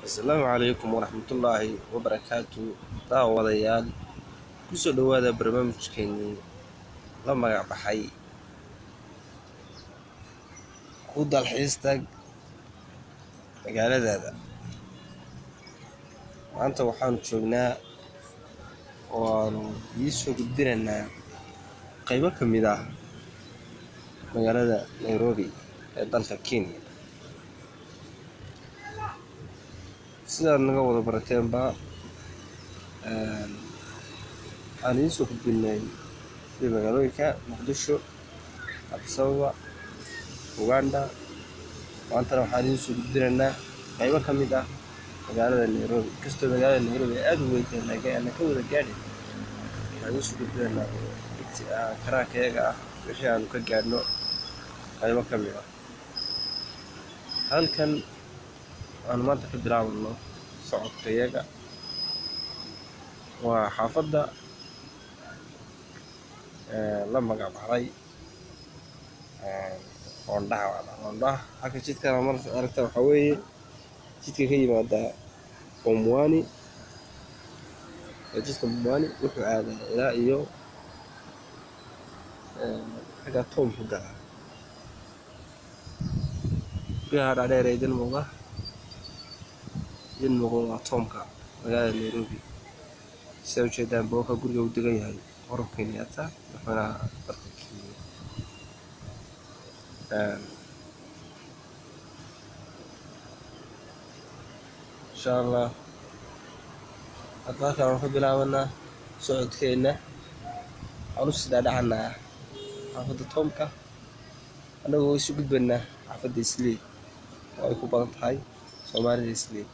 السلام عليكم ورحمة الله وبركاته. داوadayaal kusoo dhawaada barnaamijkeennii la magac baxay ku dalxiista magaaladaada. Maanta waxaan joognaa oo aan iisoo gudbinaynaa qaybo ka mid ah magaalada Nairobi ee dalka Kenya. sidaad naga wada barateenba aan iisoo gudbinay sida magaalooyinka Muqdisho, Addis Ababa, Uganda. maantana waxaan iisoo gudbinaynaa qaybo ka mid ah magaalada Nairobi. Kastoo magaalada Nairobi aad u weyn tahay laakiin aan ka wada gaadhin, waxaan iisoo gudbinaynaa karaankayaga ah wixii aan ka gaadhno qaybo ka mid ah. halkan aan maanta ka bilaabno socodkayaga waa xaafadda la magac baxday Hondaha. halka jidkan marka aragta waxaa weeye jidka ka yimaada Pumwani. jidka Pumwani wuxuu aadaa ilaa iyo xagga Tom ku galaa guryaha dhaadheer ee idin muuqda waa Tomka magaalada Nairobi. sida ujeedaan booka guriga uu degan yahay Uhuru Kenyatta madaxweynaha dalka Kenya. insha Allah halkaan waxaan ka bilaabanaa socodkeena. waxaan u sii dhaadhacanaa xaafadda Tomka annagoo isu gudbaynaa xaafadda Islii oo ay ku badan tahay Soomaalida Islii.